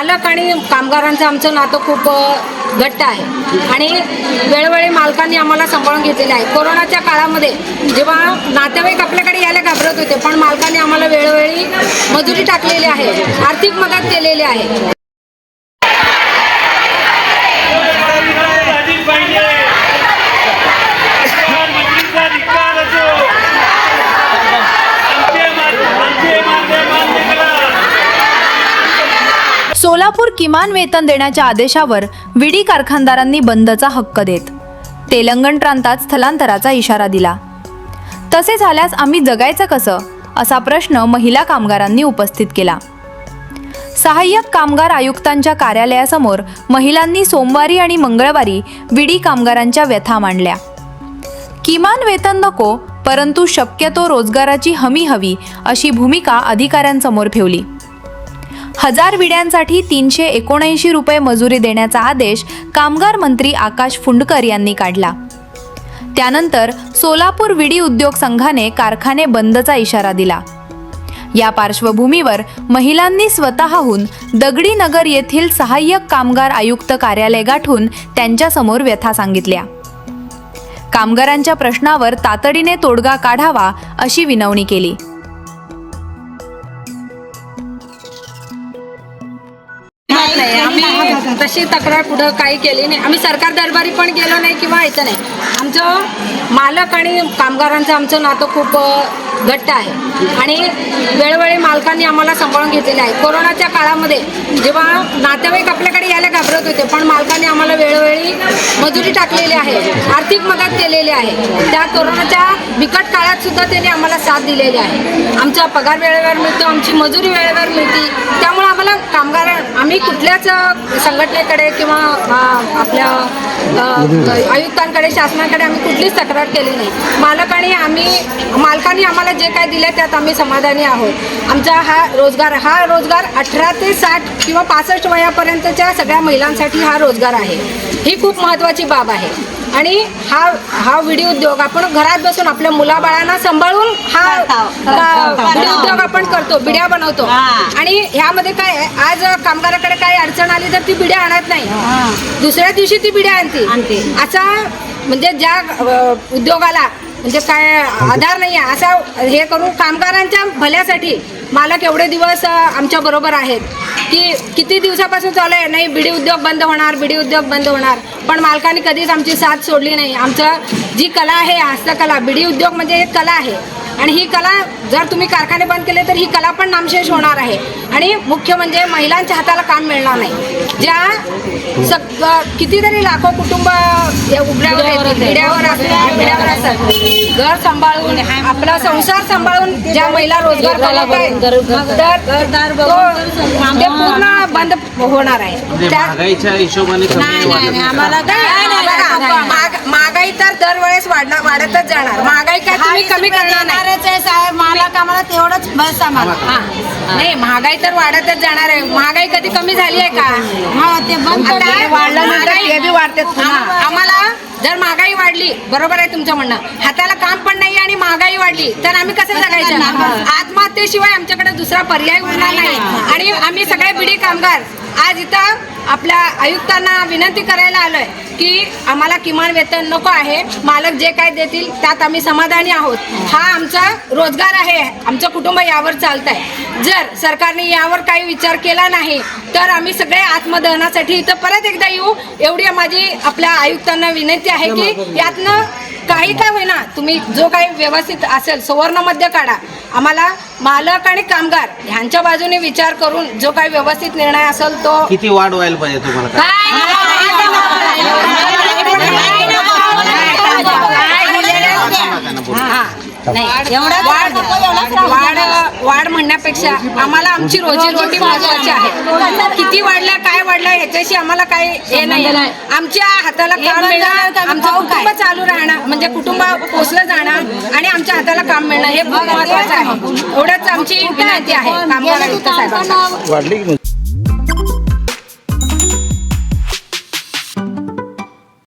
मालक आणि कामगारांचं आमचं नातं खूप घट्ट आहे आणि वेळोवेळी मालकांनी आम्हाला सांभाळून घेतलेलं आहे। कोरोनाच्या काळामध्ये जेव्हा नातेवाईक आपल्याकडे यायला घाबरत होते, पण मालकांनी आम्हाला वेळोवेळी मजुरी टाकलेली आहे, आर्थिक मदत केलेली आहे। सोलापूर किमान वेतन देण्याच्या आदेशावर विडी कारखानदारांनी बंदचा हक्क देत तेलंगण प्रांतात स्थलांतराचा इशारा दिला। तसे झाल्यास आम्ही जगायचं कसं असा प्रश्न महिला कामगारांनी उपस्थित केला। सहाय्यक कामगार आयुक्तांच्या कार्यालयासमोर महिलांनी सोमवारी आणि मंगळवारी विडी कामगारांच्या व्यथा मांडल्या। किमान वेतन नको, परंतु शक्यतो रोजगाराची हमी हवी अशी भूमिका अधिकाऱ्यांसमोर ठेवली। 1000 विड्यांसाठी 379 रुपये मजुरी देण्याचा आदेश कामगार मंत्री आकाश फुंडकर यांनी काढला। त्यानंतर सोलापूर विडी उद्योग संघाने कारखाने बंदचा इशारा दिला। या पार्श्वभूमीवर महिलांनी स्वतःहून दगडी नगर येथील सहाय्यक कामगार आयुक्त कार्यालय गाठून त्यांच्यासमोर व्यथा सांगितल्या। कामगारांच्या प्रश्नावर तातडीने तोडगा काढावा अशी विनवणी केली। आम्ही तशी तक्रार पुढे काही केली नाही, आम्ही सरकार दरबारी पण गेलो नाही किंवा यायचं नाही। आमचं मालक आणि कामगारांचं आमचं नातं खूप घट्ट आहे आणि वेळोवेळी मालकांनी आम्हाला सांभाळून घेतलेलं आहे। कोरोनाच्या काळामध्ये जेव्हा नातेवाईक आपल्याकडे यायला घाबरत होते, पण मालकांनी आम्हाला वेळोवेळी मजुरी टाकलेली आहे, आर्थिक मदत केलेली आहे। त्या कोरोनाच्या बिकट काळात सुद्धा त्यांनी आम्हाला साथ दिलेली आहे। आमचा पगार वेळेवर मिळतो, आमची मजुरी वेळेवर मिळते, त्यामुळे आम्हाला कामगार आम्ही कुठल्याच संघटनेकडे किंवा आपल्या आयुक्तांकडे शासनाकडे आम्ही कुठलीच तक्रार केली नाही। मालकांनी आम्हाला जे काय दिले त्यात आम्ही समाधानी आहोत। आमचा हा रोजगार 18 ते 60 किंवा 65 वयापर्यंतच्या सगळ्या महिलांसाठी हा रोजगार आहे। ही खूप महत्त्वाची बाब आहे आणि हा विडी उद्योग आपण घरात बसून आपल्या मुलाबाळांना सांभाळून हा विडी उद्योग आपण करतो, बिड्या बनवतो आणि ह्यामध्ये काय आज कामगाराकडे काही अडचण आली तर ती बिड्या आणत नाही, दुसऱ्या दिवशी ती बिड्या आणते। असा म्हणजे ज्या उद्योगाला म्हणजे काय आधार नाही आहे असा हे करून कामगारांच्या भल्यासाठी मालक एवढे दिवस आमच्या बरोबर आहेत की किती दिवसापासून चालू आहे, नाही बिडी उद्योग बंद होणार, बिडी उद्योग बंद होणार, पण मालकांनी कधीच आमची साथ सोडली नाही। आमचं जी कला आहे हस्तकला, बिडी उद्योग म्हणजे एक कला आहे आणि ही कला जर तुम्ही कारखाने बंद केले तर ही कला पण नामशेष होणार आहे आणि मुख्य म्हणजे महिलांच्या हाताला काम मिळणार नाही। ज्या कितीतरी लाखो कुटुंब बिड्यावर असतात, घर सांभाळून आपला संसार सांभाळून ज्या महिला रोजगार करत आहेत ते पूर्ण बंद होणार आहे। महागाईच्या हिशोबाने महागाई तर दरवेळेस वाढतच जाणार। महागाई काय तुम्ही कमी करणार नाही साहेब, मालक आम्हाला तेवढंच बस आम्हाला नाही, महागाई तर वाढतच जाणार आहे। महागाई कधी कमी झाली आहे का? ते बंद वाढते। आम्हाला जर महागाई वाढली, बरोबर आहे तुमचं म्हणणं, हाताला काम पण नाही आणि महागाई वाढली तर आम्ही कसं जगायचं? आत्महत्येशिवाय आमच्याकडे दुसरा पर्याय उरणार नाही आणि आम्ही सगळे बिडी कामगार आज इथं आपल्या आयुक्तांना विनंती करायला आलोय की आम्हाला किमान वेतन नको आहे, मालक जे काय देतील त्यात आम्ही समाधानी आहोत। हा आमचा रोजगार आहे, आमचं कुटुंब यावर चालत आहे। जर सरकारने यावर काही विचार केला नाही तर आम्ही सगळे आत्मदहनासाठी इथं परत एकदा येऊ, एवढी माझी आपल्या आयुक्तांना विनंती आहे की यातनं काही काय होईना तुम्ही जो काही व्यवस्थित असेल सुवर्ण मध्य काढा। आम्हाला मालक आणि कामगार ह्यांच्या बाजूने विचार करून जो काही व्यवस्थित निर्णय असेल तो किती वाढ व्हायला पाहिजे तुम्हाला? वाढ म्हणण्यापेक्षा आम्हाला आमची रोजीरोटी महत्वाची आहे। किती वाढलं काय वाढलं ह्याच्याशी आम्हाला काही हे नाही, आमच्या हाताला काम मिळणं, आमचं कुटुंब चालू राहणं म्हणजे कुटुंब पोचलं जाणं आणि आमच्या हाताला काम मिळणं हे खूप महत्वाचं आहे। एवढंच आमची विनंती आहे कामगार आयुक्त साहेबांना।